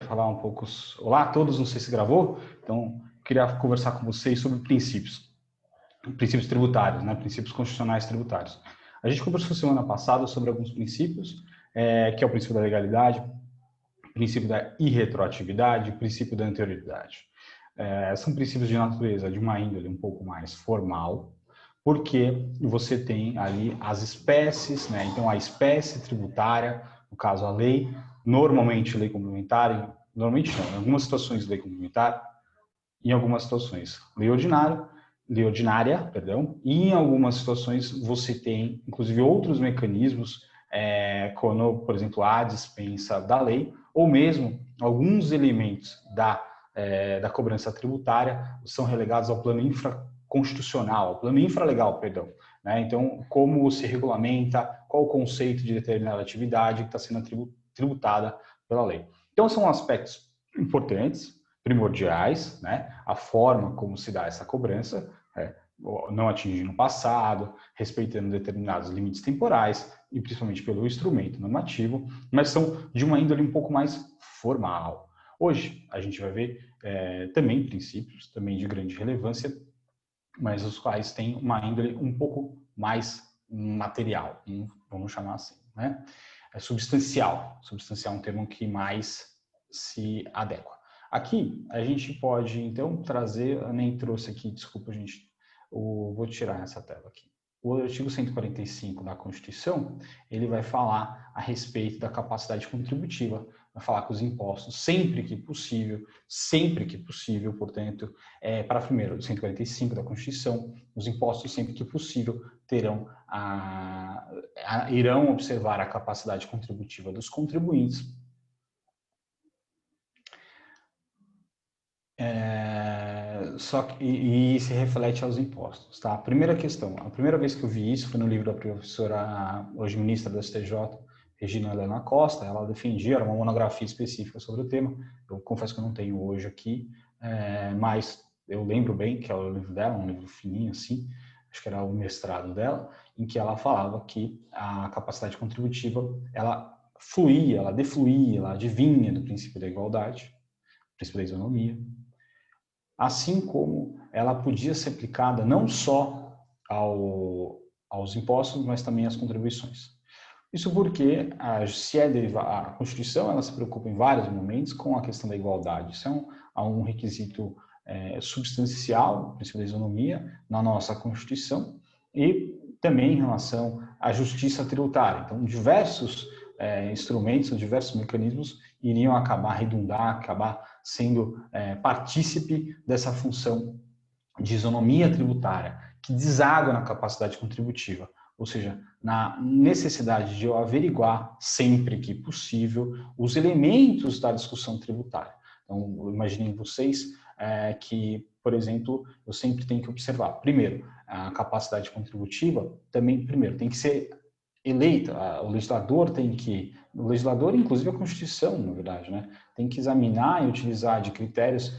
falar um pouco... Olá a todos, não sei se gravou, então queria conversar com vocês sobre princípios tributários, né? Princípios constitucionais tributários. A gente conversou semana passada sobre alguns princípios, que é o princípio da legalidade, o princípio da irretroatividade, o princípio da anterioridade. São princípios de natureza de uma índole um pouco mais formal, porque você tem ali as espécies, né? Então a espécie tributária, no caso a lei, normalmente lei complementar, normalmente não, em algumas situações lei complementar, em algumas situações lei ordinária, perdão, e em algumas situações você tem, inclusive, outros mecanismos, quando, por exemplo, há dispensa da lei, ou mesmo alguns elementos da cobrança tributária são relegados ao plano infraconstitucional, ao plano infralegal, perdão. Né? Então, como se regulamenta, qual o conceito de determinada atividade que está sendo tributada pela lei. Então, são aspectos importantes, primordiais, né? A forma como se dá essa cobrança, não atingindo o passado, respeitando determinados limites temporais e principalmente pelo instrumento normativo, mas são de uma índole um pouco mais formal. Hoje a gente vai ver também princípios também de grande relevância, mas os quais têm uma índole um pouco mais material, vamos chamar assim, né? Substancial é um termo que mais se adequa. Aqui a gente pode então trazer, eu nem trouxe aqui, desculpa gente, vou tirar essa tela aqui. O artigo 145 da Constituição, ele vai falar a respeito da capacidade contributiva, vai falar que os impostos, sempre que possível, portanto, para primeiro, o 145 da Constituição, os impostos, sempre que possível, irão observar a capacidade contributiva dos contribuintes, e se reflete aos impostos. Tá? A primeira questão, a primeira vez que eu vi isso foi no livro da professora, hoje ministra do STJ, Regina Helena Costa. Ela defendia, era uma monografia específica sobre o tema. Eu confesso que eu não tenho hoje aqui, mas eu lembro bem que é o livro dela, um livro fininho assim, acho que era o mestrado dela, em que ela falava que a capacidade contributiva, ela fluía, ela defluía, ela advinha do princípio da igualdade, princípio da isonomia, assim como ela podia ser aplicada não só aos impostos, mas também às contribuições. Isso porque a Constituição ela se preocupa em vários momentos com a questão da igualdade. Isso é um requisito substancial, o princípio da isonomia, na nossa Constituição, e também em relação à justiça tributária. Então, diversos instrumentos, diversos mecanismos iriam acabar sendo partícipe dessa função de isonomia tributária, que deságua na capacidade contributiva, ou seja, na necessidade de eu averiguar, sempre que possível, os elementos da discussão tributária. Então, imaginem vocês que, por exemplo, eu sempre tenho que observar, primeiro, a capacidade contributiva também, primeiro, tem que ser eleita, o legislador, inclusive a Constituição, na verdade, né, tem que examinar e utilizar de critérios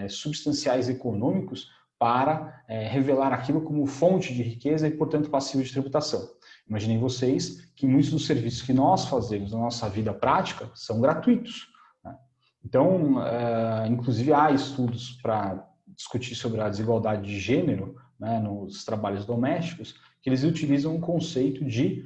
substanciais econômicos para revelar aquilo como fonte de riqueza e, portanto, passivo de tributação. Imaginem vocês que muitos dos serviços que nós fazemos na nossa vida prática são gratuitos. Né? Então, inclusive, há estudos para discutir sobre a desigualdade de gênero, né, nos trabalhos domésticos, que eles utilizam um conceito de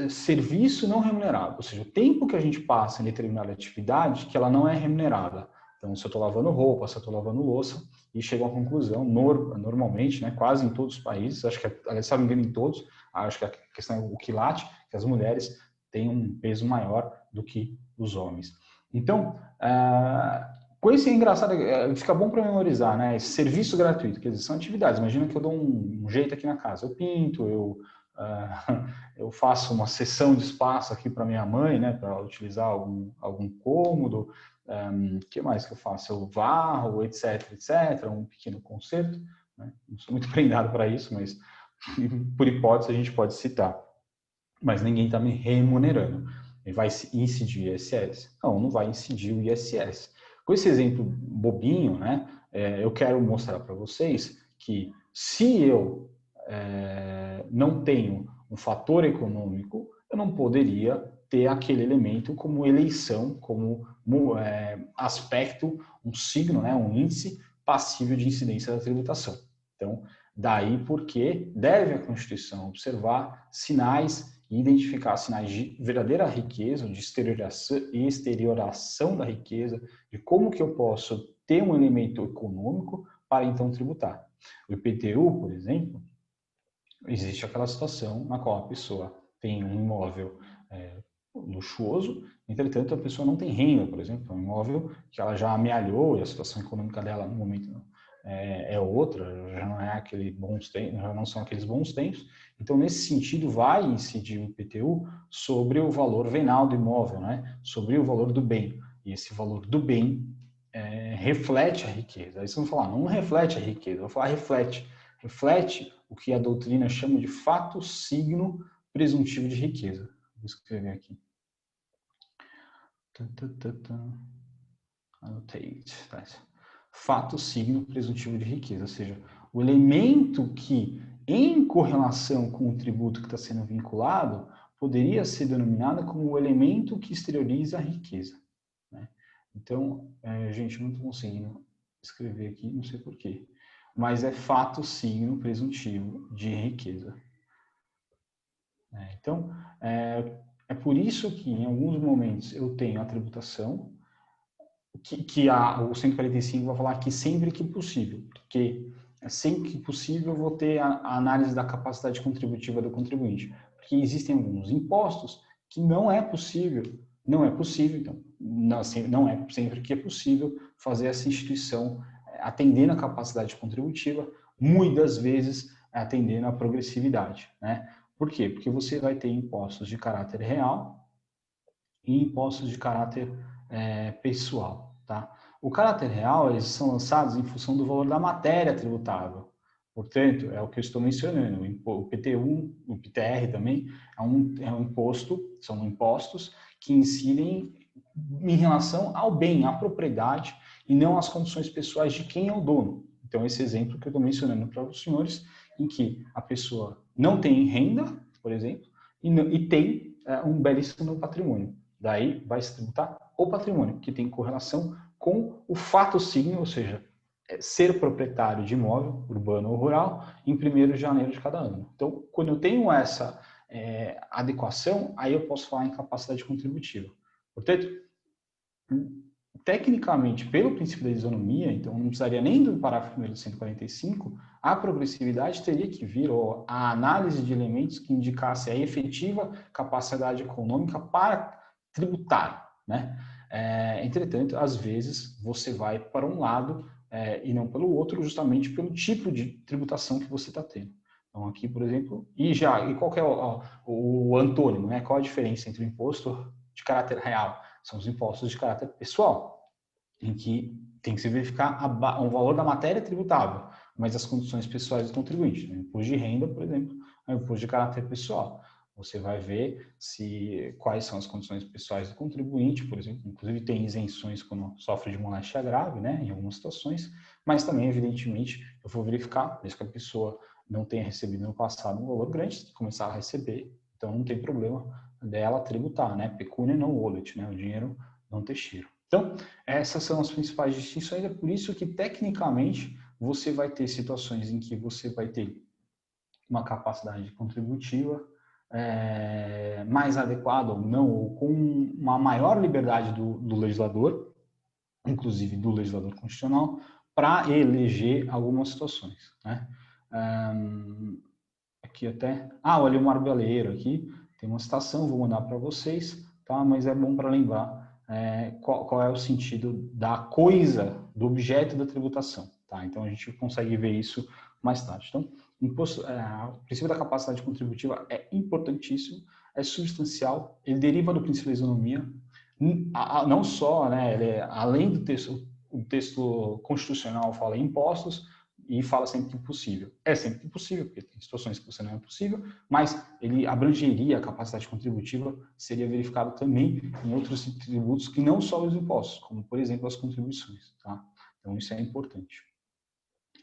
serviço não remunerado, ou seja, o tempo que a gente passa em determinada atividade que ela não é remunerada. Então, se eu estou lavando roupa, se eu estou lavando louça, e chego à conclusão, normalmente, né, quase em todos os países, acho que, se não me engano, em todos, acho que a questão é o quilate, que as mulheres têm um peso maior do que os homens. Então, com esse é engraçado, fica bom para memorizar, né? Esse serviço gratuito, quer dizer, são atividades. Imagina que eu dou um jeito aqui na casa, eu pinto, eu faço uma cessão de espaço aqui para minha mãe, né, para utilizar algum cômodo, que mais que eu faço? Eu varro, etc, um pequeno conserto, né? Não sou muito treinado para isso, mas por hipótese a gente pode citar. Mas ninguém está me remunerando. E vai incidir o ISS? Não vai incidir o ISS. Com esse exemplo bobinho, né, eu quero mostrar para vocês que se eu não tenho um fator econômico, eu não poderia ter aquele elemento como eleição, como aspecto, um signo, né, um índice passível de incidência da tributação. Então, daí porque deve a Constituição observar sinais e identificar sinais de verdadeira riqueza, de exterioração da riqueza, de como que eu posso ter um elemento econômico para então tributar. O IPTU, por exemplo, existe aquela situação na qual a pessoa tem um imóvel luxuoso, entretanto a pessoa não tem renda, por exemplo, é um imóvel que ela já amealhou e a situação econômica dela no momento é outra, já não é aquele bons tempos, já não são aqueles bons tempos. Então nesse sentido vai incidir o IPTU sobre o valor venal do imóvel, né? Sobre o valor do bem. E esse valor do bem reflete a riqueza. Aí vocês vão falar, não reflete a riqueza, eu vou falar reflete. Reflete o que a doutrina chama de fato signo presuntivo de riqueza. Vou escrever aqui. Annotate. Fato signo presuntivo de riqueza, ou seja, o elemento que, em correlação com o tributo que está sendo vinculado, poderia ser denominado como o elemento que exterioriza a riqueza. Né? Então, gente, não estou conseguindo escrever aqui, não sei porquê. Mas é fato signo presuntivo de riqueza. Então, é por isso que, em alguns momentos, eu tenho a tributação, o 145 vai falar que sempre que possível, porque sempre que possível eu vou ter a análise da capacidade contributiva do contribuinte, porque existem alguns impostos que não é possível, então, não é sempre que é possível fazer essa instituição atendendo a capacidade contributiva, muitas vezes atendendo a progressividade, né? Por quê? Porque você vai ter impostos de caráter real e impostos de caráter pessoal, tá? O caráter real, eles são lançados em função do valor da matéria tributável. Portanto, é o que eu estou mencionando, o PTU, o PTR também, é um imposto, são impostos que incidem em relação ao bem, à propriedade, e não às condições pessoais de quem é o dono. Então, esse exemplo que eu estou mencionando para os senhores, em que a pessoa não tem renda, por exemplo, e tem um belíssimo patrimônio. Daí vai se tributar o patrimônio, que tem correlação com o fato signo, ou seja, ser proprietário de imóvel, urbano ou rural, em 1º de janeiro de cada ano. Então, quando eu tenho essa adequação, aí eu posso falar em capacidade contributiva. Portanto, tecnicamente, pelo princípio da isonomia, então não precisaria nem do parágrafo 1º do 145, a progressividade teria que vir, ou a análise de elementos que indicasse a efetiva capacidade econômica para tributar, né? Entretanto, às vezes, você vai para um lado e não pelo outro, justamente pelo tipo de tributação que você está tendo. Então, aqui, por exemplo, e qual que é o antônimo, né? Qual a diferença entre o imposto de caráter real? São os impostos de caráter pessoal, em que tem que se verificar o valor da matéria tributável, mas as condições pessoais do contribuinte. O imposto de renda, por exemplo, é o imposto de caráter pessoal. Você vai ver quais são as condições pessoais do contribuinte, por exemplo, inclusive tem isenções quando sofre de moléstia grave, né, em algumas situações, mas também, evidentemente, eu vou verificar, desde que a pessoa não tenha recebido no passado um valor grande, se começar a receber, então não tem problema dela tributar, né, pecúnia não wallet, né, o dinheiro não ter cheiro. Então, essas são as principais distinções, é por isso que, tecnicamente, você vai ter situações em que você vai ter uma capacidade contributiva mais adequada ou não, ou com uma maior liberdade do legislador, inclusive do legislador constitucional, para eleger algumas situações, né? Aqui até... olha o Marbeleiro aqui, tem uma citação, vou mandar para vocês, tá? Mas é bom para lembrar qual é o sentido da coisa, do objeto da tributação, tá? Então a gente consegue ver isso mais tarde. Então, o princípio da capacidade contributiva é importantíssimo, é substancial, ele deriva do princípio da isonomia, não só, né, além do texto, o texto constitucional fala em impostos, e fala sempre que possível. É sempre possível, porque tem situações que você não é possível, mas ele abrangeria a capacidade contributiva, seria verificado também em outros tributos que não só os impostos, como, por exemplo, as contribuições. Tá? Então, isso é importante.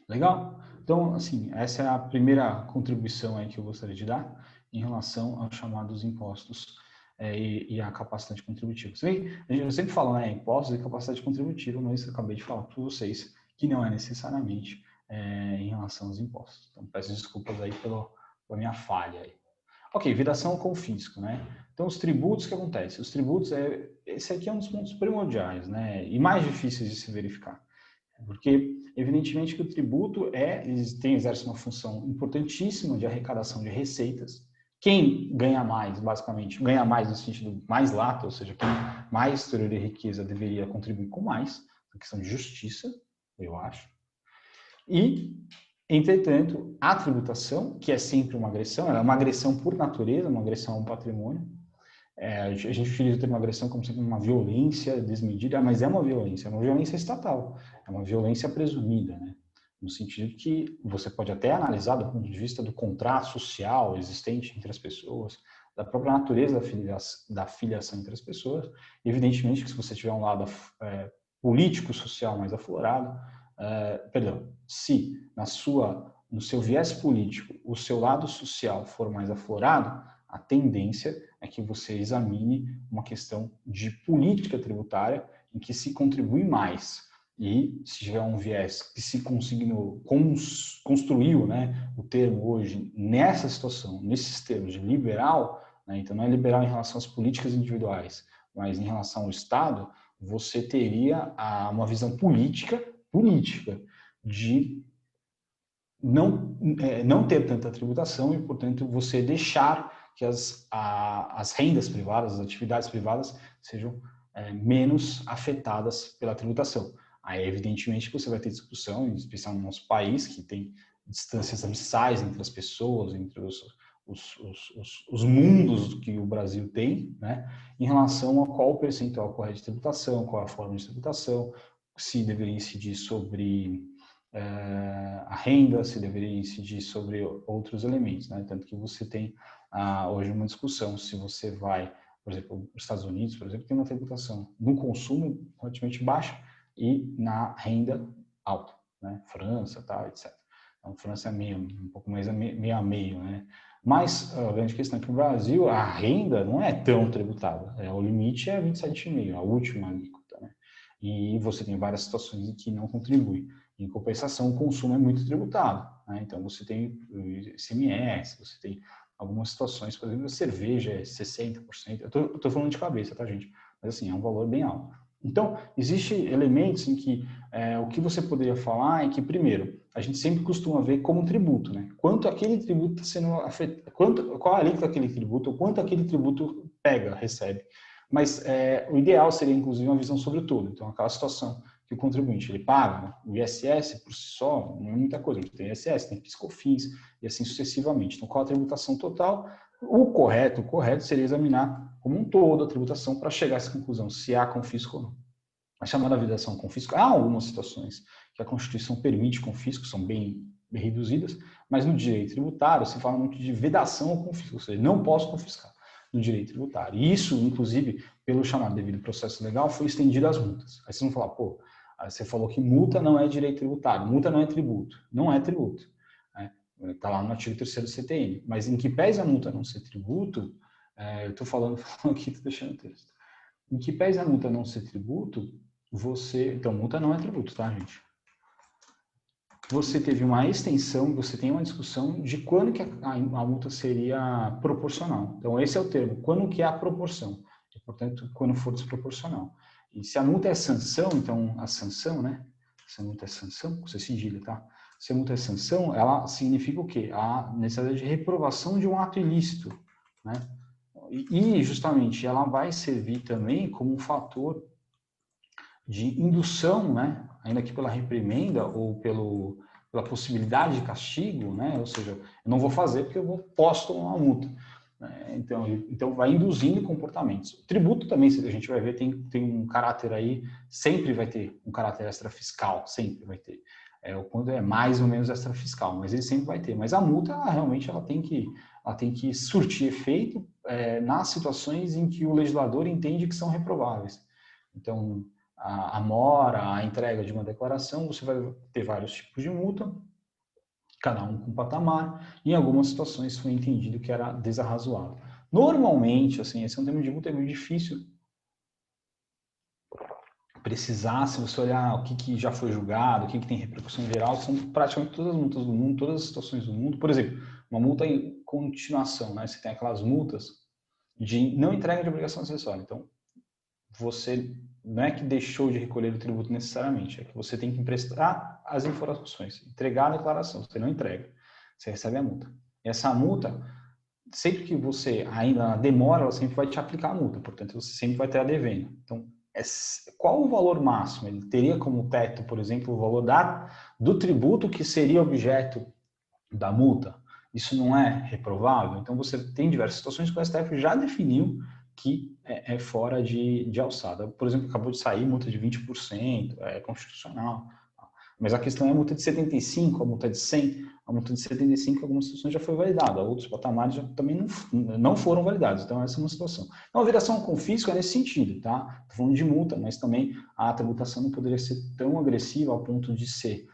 Legal? Então, assim, essa é a primeira contribuição aí que eu gostaria de dar em relação aos chamados impostos e a capacidade contributiva. Eu sempre falo, né, impostos e capacidade contributiva, mas eu acabei de falar para vocês que não é necessariamente em relação aos impostos. Então, peço desculpas aí pela minha falha aí. Ok, vedação ou confisco, né? Então, os tributos, o que acontece? Os tributos, esse aqui é um dos pontos primordiais, né? E mais difíceis de se verificar. Porque, evidentemente, que o tributo exerce uma função importantíssima de arrecadação de receitas. Quem ganha mais, basicamente, ganha mais no sentido mais lato, ou seja, quem mais teoria de riqueza deveria contribuir com mais, a questão de justiça, eu acho. E, entretanto, a tributação, que é sempre uma agressão, ela é uma agressão por natureza, uma agressão ao patrimônio. A gente utiliza o termo agressão como sendo uma violência desmedida, mas é uma violência estatal, é uma violência presumida, né? No sentido que você pode até analisar do ponto de vista do contrato social existente entre as pessoas, da própria natureza da filiação entre as pessoas. Evidentemente que se você tiver um lado político-social mais aflorado, se no seu viés político o seu lado social for mais aflorado, a tendência é que você examine uma questão de política tributária em que se contribui mais. E se tiver um viés que se construiu, né, o termo hoje nessa situação, nesses termos de liberal, né, então não é liberal em relação às políticas individuais, mas em relação ao Estado, você teria uma visão política de não ter tanta tributação e, portanto, você deixar que as rendas privadas, as atividades privadas sejam menos afetadas pela tributação. Aí, evidentemente, você vai ter discussão, em especial no nosso país, que tem distâncias abissais entre as pessoas, entre os mundos que o Brasil tem, né, em relação a qual o percentual correto de tributação, qual a forma de tributação, se deveria incidir sobre a renda, se deveria incidir sobre outros elementos, né? Tanto que você tem hoje uma discussão se você vai, por exemplo, os Estados Unidos, por exemplo, tem uma tributação no consumo relativamente baixa e na renda alta, né? França, tal, etc. Então, França é um pouco mais meio a meio, né? Mas a grande questão é que no Brasil a renda não é tão tributada, o limite é 27,5, a última alíquota, né? E você tem várias situações em que não contribui. Em compensação, o consumo é muito tributado, né? Então, você tem ICMS, você tem algumas situações, por exemplo, a cerveja é 60%. Eu tô falando de cabeça, tá, gente? Mas, assim, é um valor bem alto. Então, existem elementos em que o que você poderia falar é que, primeiro, a gente sempre costuma ver como um tributo, né? Quanto aquele tributo está sendo afetado, qual a alíquota daquele tributo, ou quanto aquele tributo recebe. Mas o ideal seria, inclusive, uma visão sobre o todo. Então, aquela situação que o contribuinte ele paga, o ISS por si só não é muita coisa, tem ISS, tem PIS/COFINS e assim sucessivamente. Então, qual a tributação total? O correto seria examinar como um todo a tributação para chegar a essa conclusão, se há confisco ou não. A chamada vedação confisco, há algumas situações que a Constituição permite confisco, são bem reduzidas, mas no direito tributário se fala muito de vedação ou confisco, ou seja, não posso confiscar no direito tributário. E isso, inclusive, pelo chamado devido processo legal, foi estendido às multas. Aí vocês vão falar, você falou que multa não é direito tributário, multa não é tributo. Não é tributo. Está lá no artigo 3º do CTN. Mas em que pese a multa não ser tributo, eu estou falando aqui, estou deixando o texto. Em que pese a multa não ser tributo, então, multa não é tributo, tá, gente? Você teve uma extensão, você tem uma discussão de quando que a multa seria proporcional. Então, esse é o termo, quando que é a proporção. E, portanto, quando for desproporcional. E se a multa é sanção, então a sanção, né? Se a multa é sanção, você cedilha, tá? Se a multa é sanção, ela significa o quê? A necessidade de reprovação de um ato ilícito, né? E, justamente, ela vai servir também como um fator de indução, né? Ainda que pela reprimenda ou pela possibilidade de castigo, né? Ou seja, eu não vou fazer porque eu posso tomar uma multa. Então vai induzindo comportamentos. O tributo também, se a gente vai ver, tem um caráter aí, sempre vai ter um caráter extrafiscal, sempre vai ter. O quanto é mais ou menos extrafiscal, mas ele sempre vai ter. Mas a multa, realmente, ela tem que surtir efeito nas situações em que o legislador entende que são reprováveis. Então, a mora, a entrega de uma declaração, você vai ter vários tipos de multa, cada um com patamar, e em algumas situações foi entendido que era desarrazoável. Normalmente, assim, esse é um tema de multa é meio difícil precisar, se você olhar o que já foi julgado, o que tem repercussão geral, são praticamente todas as multas do mundo, todas as situações do mundo. Por exemplo, uma multa em continuação, né? Você tem aquelas multas de não entrega de obrigação acessória. Então, você não é que deixou de recolher o tributo necessariamente, é que você tem que emprestar as informações, entregar a declaração. Você não entrega, você recebe a multa. E essa multa, sempre que você ainda demora, ela sempre vai te aplicar a multa, portanto, você sempre vai ter a devenda. Então, qual o valor máximo? Ele teria como teto, por exemplo, o valor do tributo que seria objeto da multa? Isso não é reprovável? Então, você tem diversas situações que o STF já definiu que é fora de alçada. Por exemplo, acabou de sair multa de 20%, é constitucional. Mas a questão é a multa de 75, a multa de 100, a multa de 75 em algumas situações já foi validada, outros patamares já também não foram validados. Então, essa é uma situação. Então, a vedação ao confisco é nesse sentido, tá? Estou falando de multa, mas também a tributação não poderia ser tão agressiva ao ponto de ser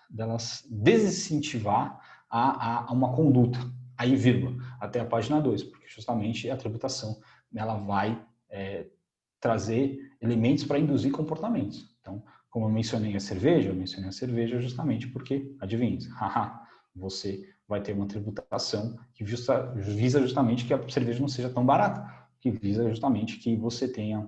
delas desincentivar a uma conduta, aí vírgula, até a página 2, porque justamente a tributação ela vai trazer elementos para induzir comportamentos. Então, como eu mencionei a cerveja justamente porque, adivinha, você vai ter uma tributação que visa justamente que a cerveja não seja tão barata, que visa justamente que você tenha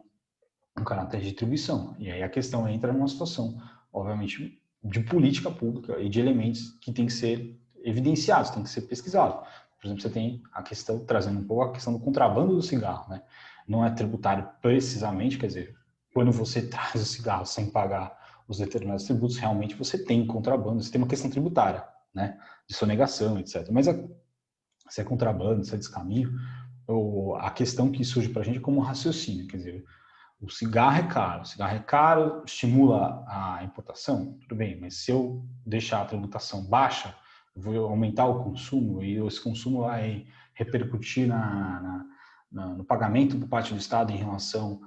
um caráter de distribuição. E aí a questão entra numa situação, obviamente, de política pública e de elementos que têm que ser evidenciados, têm que ser pesquisados. Por exemplo, você tem a questão, trazendo um pouco a questão do contrabando do cigarro, né? Não é tributário precisamente, quer dizer, quando você traz o cigarro sem pagar os determinados tributos, realmente você tem contrabando, você tem uma questão tributária, né? De sonegação, etc. Mas se é contrabando, se é descaminho, a questão que surge para a gente é como um raciocínio, quer dizer, o cigarro é caro, estimula a importação, tudo bem, mas se eu deixar a tributação baixa, eu vou aumentar o consumo e esse consumo vai repercutir no pagamento por parte do Estado em relação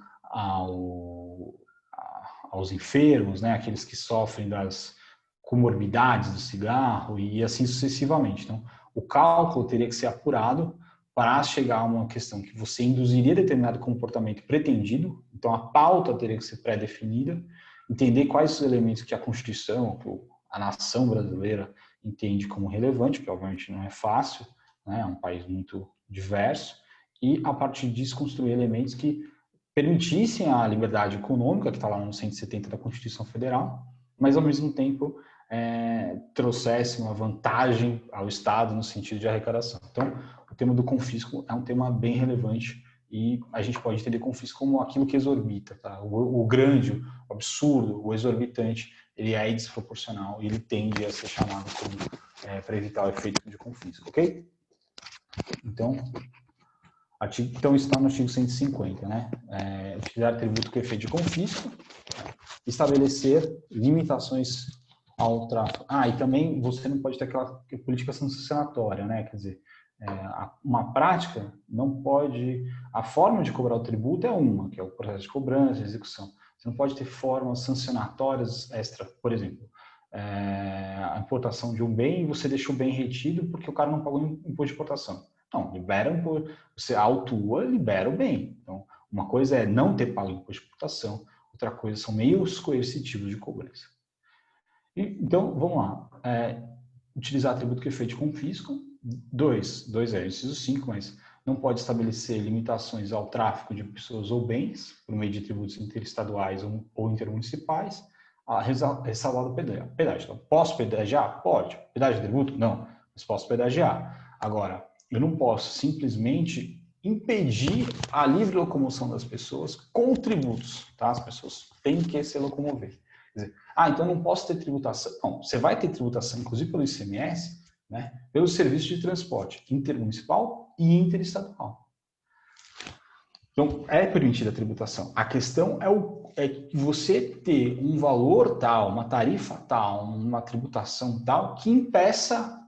aos enfermos, né, aqueles que sofrem das comorbidades do cigarro e assim sucessivamente. Então, o cálculo teria que ser apurado para chegar a uma questão que você induziria determinado comportamento pretendido, então a pauta teria que ser pré-definida, entender quais os elementos que a Constituição, que a nação brasileira entende como relevante, que obviamente não é fácil, né? É um país muito diverso, e a partir disso construir elementos que permitissem a liberdade econômica, que está lá no 170 da Constituição Federal, mas ao mesmo tempo trouxesse uma vantagem ao Estado no sentido de arrecadação. Então, o tema do confisco é um tema bem relevante e a gente pode entender confisco como aquilo que exorbita, tá? O grande, o absurdo, o exorbitante, ele é desproporcional e ele tende a ser chamado para evitar o efeito de confisco, ok? Então, então está no artigo 150, né? Utilizar tributo com efeito de confisco, estabelecer limitações ao tráfico. E também você não pode ter aquela política sancionatória, né? Quer dizer, uma prática não pode... A forma de cobrar o tributo é uma, que é o processo de cobrança, execução. Você não pode ter formas sancionatórias extra, por exemplo, a importação de um bem e você deixa o bem retido porque o cara não pagou imposto de importação. Não, você autua, libera o bem. Então, uma coisa é não ter pago imposto de importação, outra coisa são meios coercitivos de cobrança. Então, vamos lá. Utilizar tributo que é feito de confisco. Inciso 5, mas não pode estabelecer limitações ao tráfico de pessoas ou bens por meio de tributos interestaduais ou intermunicipais, ressalvado o pedágio. Então, posso pedagiar? Pode. Pedágio de tributo? Não, mas posso pedagiar. Agora, eu não posso simplesmente impedir a livre locomoção das pessoas com tributos, tá? As pessoas têm que se locomover. Quer dizer, então não posso ter tributação. Não, você vai ter tributação, inclusive pelo ICMS, né, pelo serviço de transporte intermunicipal e interestadual. Então, é permitida a tributação. A questão é você ter um valor tal, uma tarifa tal, uma tributação tal, que impeça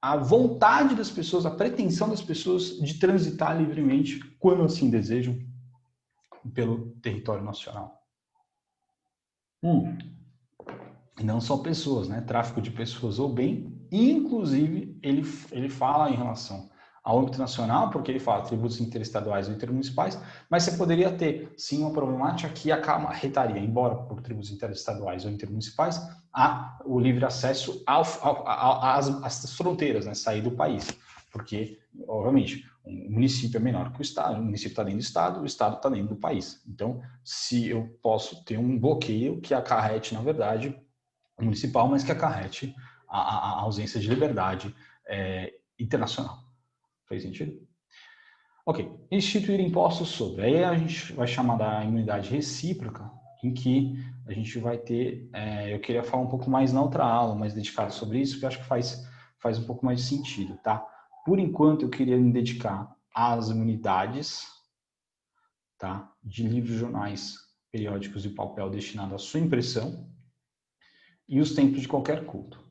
a vontade das pessoas, a pretensão das pessoas de transitar livremente, quando assim desejam, pelo território nacional. E não só pessoas, né? Tráfico de pessoas ou bem Inclusive, ele fala em relação ao âmbito nacional, porque ele fala tributos interestaduais ou intermunicipais, mas você poderia ter, sim, uma problemática que acarretaria, embora por tributos interestaduais ou intermunicipais, o livre acesso às fronteiras, né, sair do país. Porque, obviamente, um município é menor que o Estado, o município está dentro do Estado, o Estado está dentro do país. Então, se eu posso ter um bloqueio que acarrete, na verdade, municipal, mas que acarrete a ausência de liberdade internacional. Fez sentido? Ok. Instituir impostos sobre. Aí a gente vai chamar da imunidade recíproca, em que a gente vai ter... eu queria falar um pouco mais na outra aula, mais dedicado sobre isso, porque eu acho que faz um pouco mais de sentido, tá? Por enquanto, eu queria me dedicar às imunidades, tá? De livros, jornais, periódicos e papel destinado à sua impressão e os tempos de qualquer culto.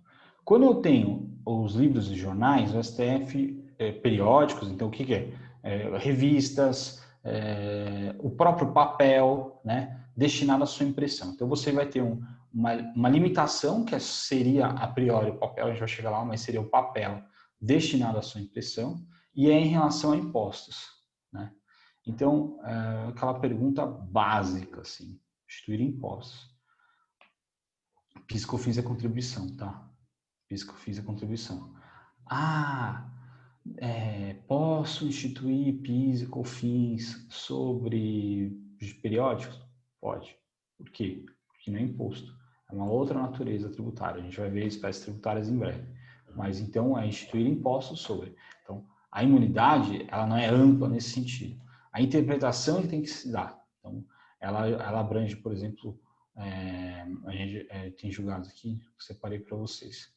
Quando eu tenho os livros e jornais, o STF, periódicos, então o que é? Revistas, o próprio papel, né, destinado à sua impressão. Então você vai ter uma limitação, que seria a priori o papel, a gente vai chegar lá, mas seria o papel destinado à sua impressão, e é em relação a impostos, né? Então, aquela pergunta básica, assim, instituir impostos. PIS, COFINS é contribuição, tá? PIS, COFINS é contribuição. Posso instituir PIS e COFINS sobre periódicos? Pode. Por quê? Porque não é imposto. É uma outra natureza tributária. A gente vai ver espécies tributárias em breve. Mas, então, é instituir impostos sobre. Então, a imunidade, ela não é ampla nesse sentido. A interpretação ele tem que se dar. Então, ela abrange, por exemplo, a gente tem julgados aqui, que separei para vocês.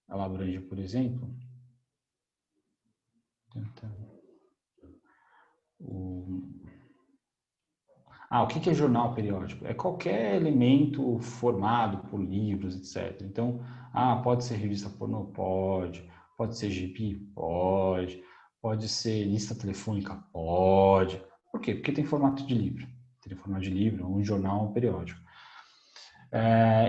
Ela abrange, por exemplo, o que é jornal periódico? É qualquer elemento formado por livros, etc. Então, pode ser revista pornô? Pode ser gibi? Pode ser lista telefônica? Pode. Por quê? Porque tem formato de livro. Tem formato de livro, um jornal, um periódico.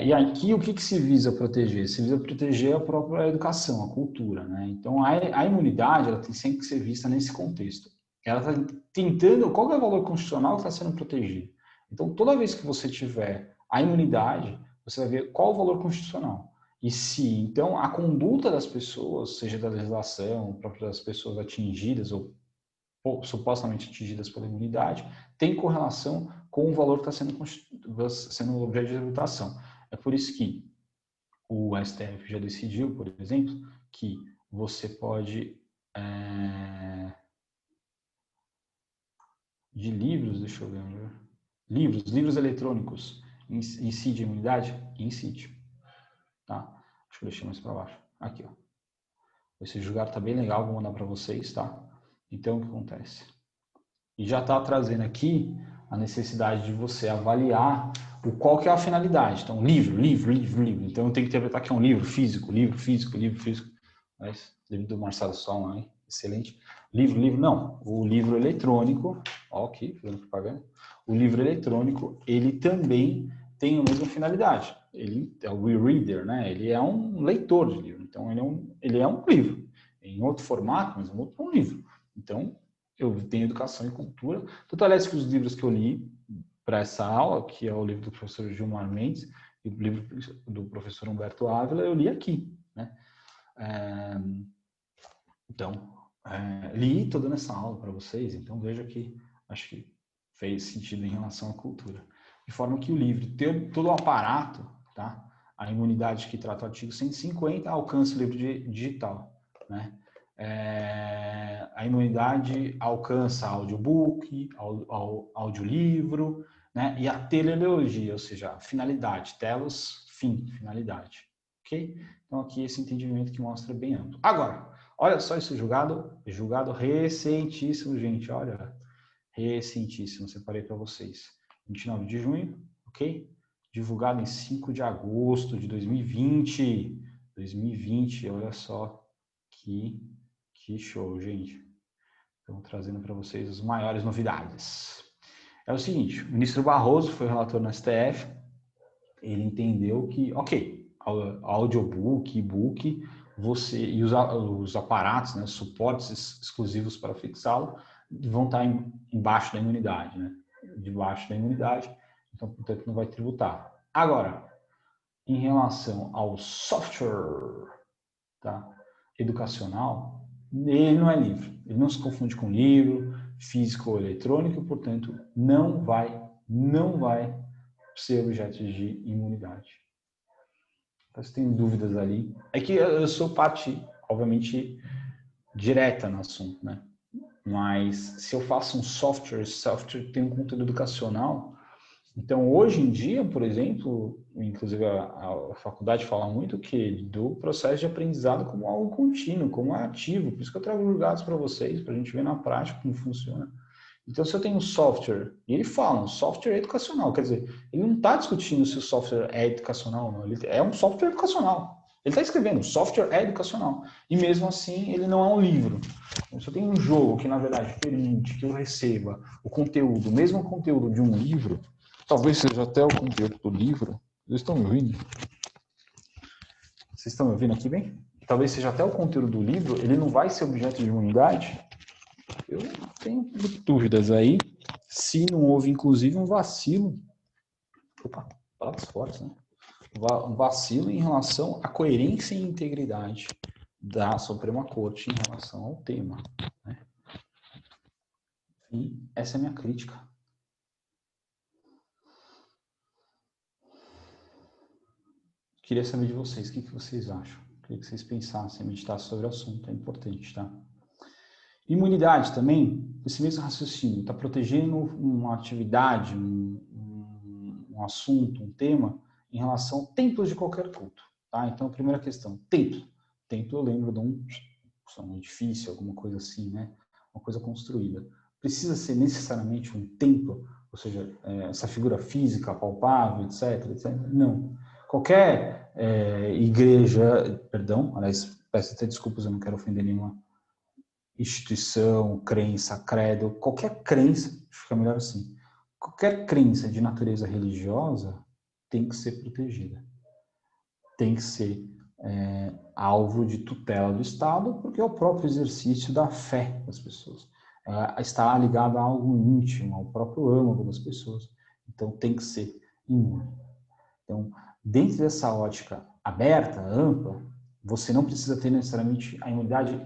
E aqui o que se visa proteger? Se visa proteger a própria educação, a cultura, né? Então a imunidade ela tem sempre que ser vista nesse contexto. Ela está tentando, qual é o valor constitucional que está sendo protegido? Então toda vez que você tiver a imunidade, você vai ver qual o valor constitucional. E se então a conduta das pessoas, seja da legislação, própria das pessoas atingidas ou supostamente atingidas pela imunidade, tem correlação com o valor que está sendo objeto de tributação. É por isso que o STF já decidiu, por exemplo, que você pode, de livros, deixa eu ver, livros eletrônicos, incide a imunidade? Incide. Tá? Deixa eu deixar mais para baixo. Aqui, ó. Esse julgado tá bem legal, vou mandar para vocês, tá? Então, o que acontece? E já está trazendo aqui a necessidade de você avaliar qual que é a finalidade. Então, livro. Então, eu tenho que interpretar que é um livro físico. Mas, livro do Marcelo Solon, hein? Excelente. Livro, não. O livro eletrônico, ó, aqui, fazendo propaganda. O livro eletrônico, ele também tem a mesma finalidade. Ele é o e-reader, né? Ele é um leitor de livro. Então, ele é um livro. Em outro formato, mas um livro. Então, eu tenho educação e cultura. Tanto, aliás, que os livros que eu li para essa aula, que é o livro do professor Gilmar Mendes e o livro do professor Humberto Ávila, eu li aqui, né? Então, li toda nessa aula para vocês, então veja que acho que fez sentido em relação à cultura. De forma que o livro tem todo o aparato, tá? A imunidade que trata o artigo 150 alcança o livro digital, né? A imunidade alcança audiobook, audiolivro, né? E a teleologia, ou seja, finalidade, telos, fim, finalidade. Ok? Então, aqui esse entendimento que mostra bem amplo. Agora, olha só esse julgado recentíssimo, gente, olha, recentíssimo, separei para vocês. 29 de junho, ok? Divulgado em 5 de agosto de 2020. 2020, olha só que show, gente. Estamos trazendo para vocês as maiores novidades. É o seguinte, o ministro Barroso foi relator no STF, ele entendeu que, ok, audiobook, e-book, e os aparatos, né, suportes exclusivos para fixá-lo, vão estar embaixo da imunidade, né? Debaixo da imunidade, então, portanto, não vai tributar. Agora, em relação ao software, tá, educacional, ele não é livre, ele não se confunde com livro, físico ou eletrônico, portanto, não vai ser objeto de imunidade. Então, se tem dúvidas ali, é que eu sou parte, obviamente, direta no assunto, né? Mas se eu faço um software, esse software tem um conteúdo educacional. Então, hoje em dia, por exemplo, inclusive a faculdade fala muito do processo de aprendizado como algo contínuo, como ativo. Por isso que eu trago os dados para vocês, para a gente ver na prática como funciona. Então, se eu tenho um software, e ele fala, um software educacional, quer dizer, ele não está discutindo se o software é educacional ou não, ele é um software educacional. Ele está escrevendo, o software é educacional. E mesmo assim, ele não é um livro. Então, se eu tenho um jogo que, na verdade, permite que eu receba o conteúdo, o mesmo conteúdo de um livro, talvez seja até o conteúdo do livro. Vocês estão me ouvindo? Vocês estão me ouvindo aqui bem? Talvez seja até o conteúdo do livro, ele não vai ser objeto de imunidade. Eu tenho dúvidas aí, se não houve, inclusive, um vacilo. Opa, palavras fortes, né? Um vacilo em relação à coerência e integridade da Suprema Corte em relação ao tema, né? E essa é a minha crítica. Queria saber de vocês, o que vocês acham? Queria que vocês pensassem, meditassem sobre o assunto, é importante, tá? Imunidade também, esse mesmo raciocínio, está protegendo uma atividade, um assunto, um tema, em relação a templos de qualquer culto, tá? Então, a primeira questão, templo. Templo eu lembro de um edifício, alguma coisa assim, né? Uma coisa construída. Precisa ser necessariamente um templo, ou seja, essa figura física, palpável, etc, etc. Não. Qualquer igreja, perdão, aliás, peço até desculpas, eu não quero ofender nenhuma instituição, crença, credo, qualquer crença, fica melhor assim, qualquer crença de natureza religiosa tem que ser protegida. Tem que ser alvo de tutela do Estado, porque é o próprio exercício da fé das pessoas. Está ligado a algo íntimo, ao próprio âmago das pessoas. Então, tem que ser imune. Então, dentro dessa ótica aberta, ampla, você não precisa ter necessariamente a imunidade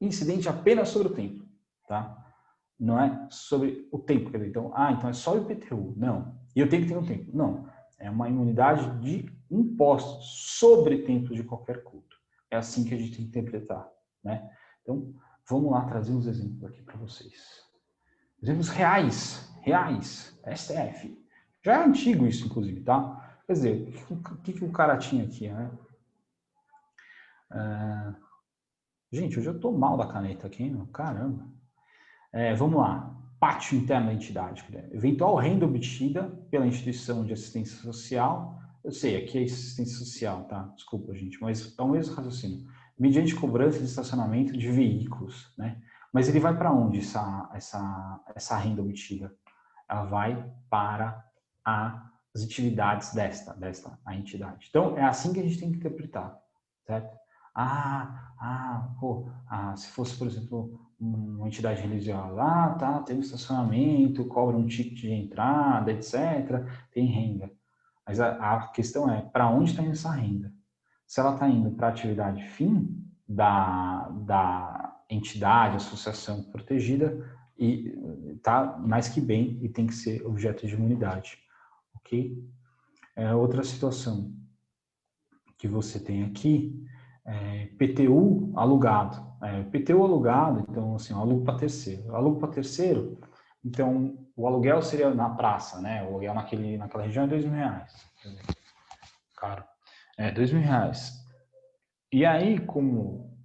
incidente apenas sobre o tempo, tá? Não é sobre o tempo, quer dizer, então é só o IPTU. Não. E eu tenho que ter um tempo. Não. É uma imunidade de impostos sobre tempos de qualquer culto. É assim que a gente tem que interpretar, né? Então, vamos lá trazer uns exemplos aqui para vocês. Exemplos reais, STF. Já é antigo isso, inclusive, tá? Quer dizer, o que o cara tinha aqui, né? Gente, hoje eu tô mal da caneta aqui, meu. Caramba. Vamos lá. Pátio interno da entidade. Eventual renda obtida pela instituição de assistência social. Eu sei, aqui é assistência social, tá? Desculpa, gente, mas é o mesmo raciocínio. Mediante cobrança de estacionamento de veículos, né? Mas ele vai para onde essa renda obtida? Ela vai para as atividades a entidade. Então, é assim que a gente tem que interpretar, certo? Se fosse, por exemplo, uma entidade religiosa, tem um estacionamento, cobra um ticket de entrada, etc., tem renda. Mas a questão é, para onde está indo essa renda? Se ela está indo para a atividade fim da entidade, associação protegida, e está mais que bem e tem que ser objeto de imunidade, ok? Outra situação que você tem aqui, PTU alugado. PTU alugado, então, assim, alugo para terceiro. Alugo para terceiro, então, o aluguel seria na praça, né? O aluguel naquela região é R$2.000. Caro. R$2.000. E aí, como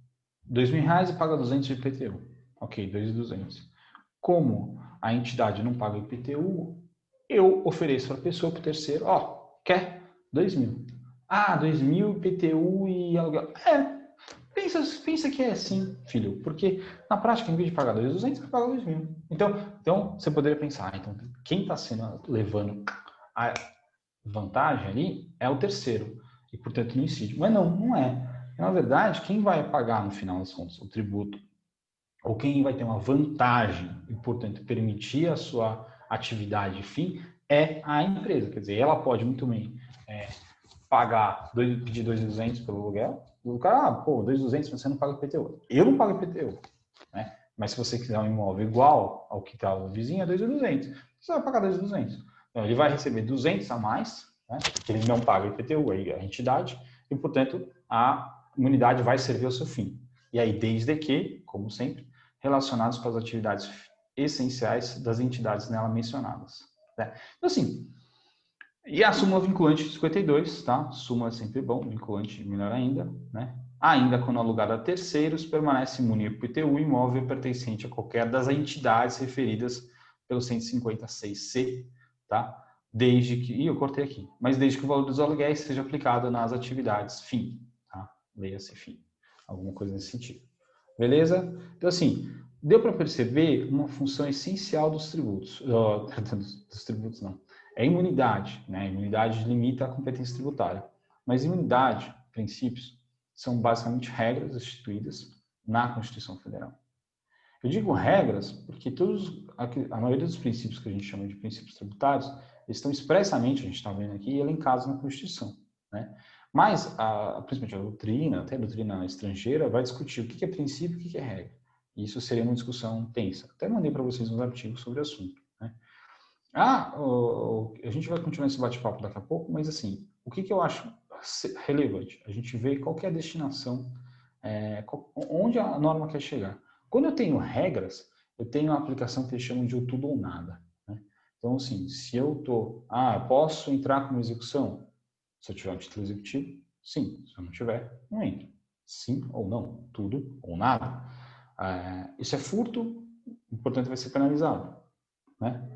R$2.000 e paga 200 de IPTU. Ok, 2.200. Como a entidade não paga IPTU, eu ofereço para a pessoa, para o terceiro, quer 2.000. 2.000 IPTU e aluguel. Pensa que é assim, filho, porque na prática, em vez de pagar 2.200, você paga 2.000. Então, você poderia pensar, então, quem está levando a vantagem ali é o terceiro, e portanto não incide. Mas não é. E, na verdade, quem vai pagar, no final das contas, o tributo, ou quem vai ter uma vantagem e, portanto, permitir a sua atividade fim, é a empresa. Quer dizer, ela pode muito bem pedir 2.200 pelo aluguel. O cara, pô, 2.200, mas você não paga IPTU. Eu não pago IPTU, né? Mas se você quiser um imóvel igual ao que está o vizinho, é 2.200. Você vai pagar 2.200. Então, ele vai receber 200 a mais, né? Porque ele não paga IPTU, aí a entidade, e, portanto, a unidade vai servir ao seu fim. E aí, desde que, como sempre, relacionados com as atividades essenciais das entidades nela mencionadas. Né? Então, assim, e a súmula vinculante 52, tá? Súmula é sempre bom, vinculante melhor ainda, né? Ainda quando alugado a terceiros, permanece imune ao IPTU imóvel pertencente a qualquer das entidades referidas pelo 156C, tá? Desde que, eu cortei aqui, mas desde que o valor dos aluguéis seja aplicado nas atividades fim, tá? Leia-se fim, alguma coisa nesse sentido. Beleza? Então, assim, deu para perceber uma função essencial dos tributos, dos tributos não, é imunidade, né? A imunidade limita a competência tributária. Mas imunidade, princípios, são basicamente regras instituídas na Constituição Federal. Eu digo regras porque a maioria dos princípios que a gente chama de princípios tributários, eles estão expressamente, a gente está vendo aqui, elencados na Constituição, né? Mas, principalmente a doutrina, até a doutrina estrangeira, vai discutir o que é princípio e o que é regra. E isso seria uma discussão tensa. Até mandei para vocês uns artigos sobre o assunto, né? A gente vai continuar esse bate-papo daqui a pouco, mas assim, o que eu acho relevante? A gente vê qual que é a destinação, onde a norma quer chegar. Quando eu tenho regras, eu tenho uma aplicação que eles chamam de o tudo ou nada, né? Então, assim, se eu posso entrar com execução? Se eu tiver um título executivo, sim. Se eu não tiver, não entro. Sim ou não, tudo ou nada. Isso é furto, portanto vai ser penalizado, né?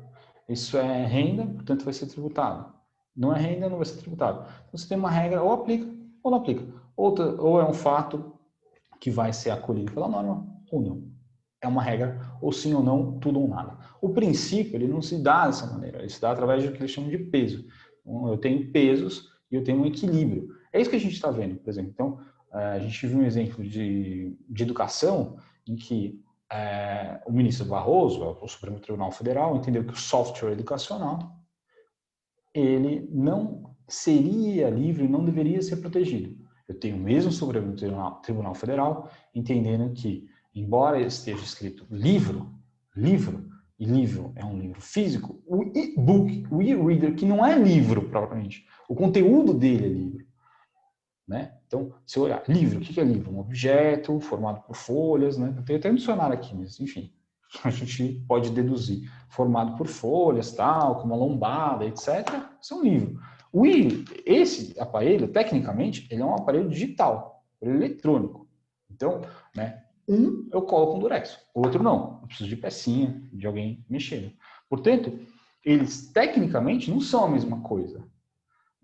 Isso é renda, portanto vai ser tributado. Não é renda, não vai ser tributado. Então, você tem uma regra, ou aplica ou não aplica. Ou é um fato que vai ser acolhido pela norma, ou não. É uma regra, ou sim ou não, tudo ou nada. O princípio, ele não se dá dessa maneira. Ele se dá através do que eles chamam de peso. Então, eu tenho pesos e eu tenho um equilíbrio. É isso que a gente está vendo, por exemplo. Então, a gente viu um exemplo de educação em que o ministro Barroso, o Supremo Tribunal Federal, entendeu que o software educacional ele não seria livre, não deveria ser protegido. Eu tenho mesmo o Supremo Tribunal Federal entendendo que, embora esteja escrito livro, e livro é um livro físico, o e-book, o e-reader, que não é livro propriamente, o conteúdo dele é livro. Né? Então, se eu olhar, livro, o que é livro? Um objeto formado por folhas, né? Tem até um dicionário aqui, mas enfim, a gente pode deduzir. Formado por folhas, tal, como a lombada, etc. Isso é um livro. Esse aparelho, tecnicamente, ele é um aparelho digital, eletrônico. Então, né, eu coloco um durex, outro não. Eu preciso de pecinha, de alguém mexendo. Portanto, eles tecnicamente não são a mesma coisa.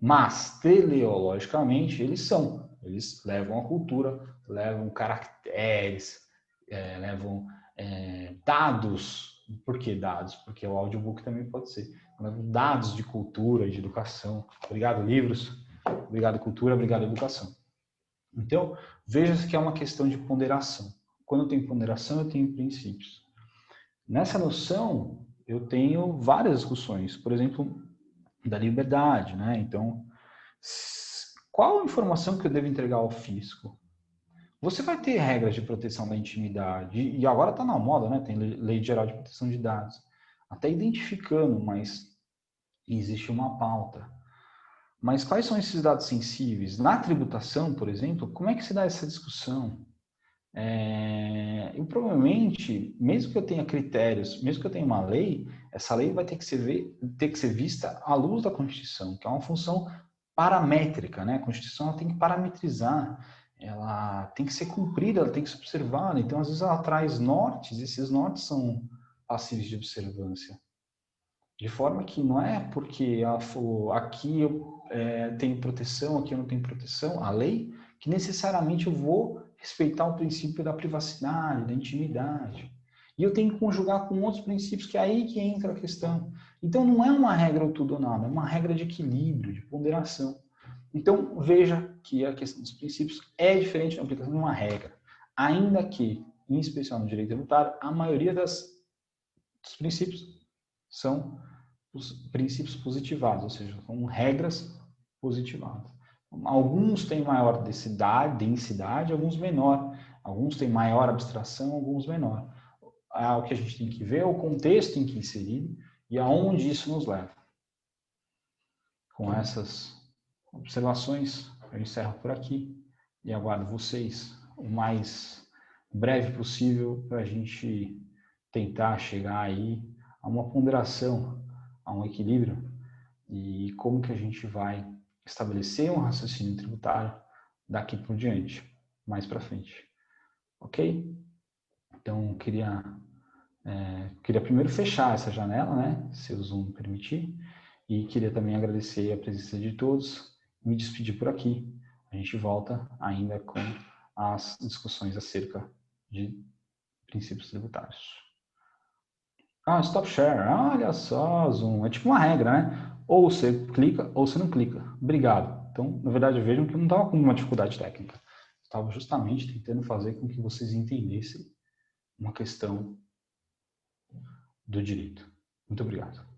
Mas, teleologicamente, eles são. Eles levam a cultura, levam caracteres, levam dados. Por que dados? Porque o audiobook também pode ser. Levam dados de cultura, de educação. Obrigado, livros. Obrigado, cultura. Obrigado, educação. Então, veja que é uma questão de ponderação. Quando eu tenho ponderação, eu tenho princípios. Nessa noção, eu tenho várias discussões. Por exemplo, da liberdade, né? Então, qual a informação que eu devo entregar ao fisco? Você vai ter regras de proteção da intimidade, e agora está na moda, né? Tem lei geral de proteção de dados, até identificando, mas existe uma pauta. Mas quais são esses dados sensíveis? Na tributação, por exemplo, como é que se dá essa discussão? E provavelmente, mesmo que eu tenha critérios, mesmo que eu tenha uma lei, essa lei vai ter que ser vista à luz da Constituição, que é uma função paramétrica, né? A Constituição ela tem que parametrizar, ela tem que ser cumprida, ela tem que ser observada. Então, às vezes, ela traz nortes, e esses nortes são passíveis de observância. De forma que não é porque aqui eu tenho proteção, aqui eu não tenho proteção, a lei, que necessariamente eu vou respeitar o princípio da privacidade, da intimidade. E eu tenho que conjugar com outros princípios, que é aí que entra a questão. Então, não é uma regra ou tudo ou nada, é uma regra de equilíbrio, de ponderação. Então, veja que a questão dos princípios é diferente da aplicação de uma regra. Ainda que, em especial no direito tributário, a maioria dos princípios são os princípios positivados, ou seja, são regras positivadas. Alguns têm maior densidade, alguns menor. Alguns têm maior abstração, alguns menor. O que a gente tem que ver é o contexto em que inserir e aonde isso nos leva. Com essas observações, eu encerro por aqui e aguardo vocês o mais breve possível para a gente tentar chegar aí a uma ponderação, a um equilíbrio e como que a gente vai estabelecer um raciocínio tributário daqui por diante, mais para frente. Ok? Então, queria primeiro fechar essa janela, né, se o Zoom permitir, e queria também agradecer a presença de todos e me despedir por aqui. A gente volta ainda com as discussões acerca de princípios tributários. Stop share. Olha só, Zoom. É tipo uma regra, né? Ou você clica ou você não clica. Obrigado. Então, na verdade, vejam que eu não estava com uma dificuldade técnica. Estava justamente tentando fazer com que vocês entendessem uma questão do direito. Muito obrigado.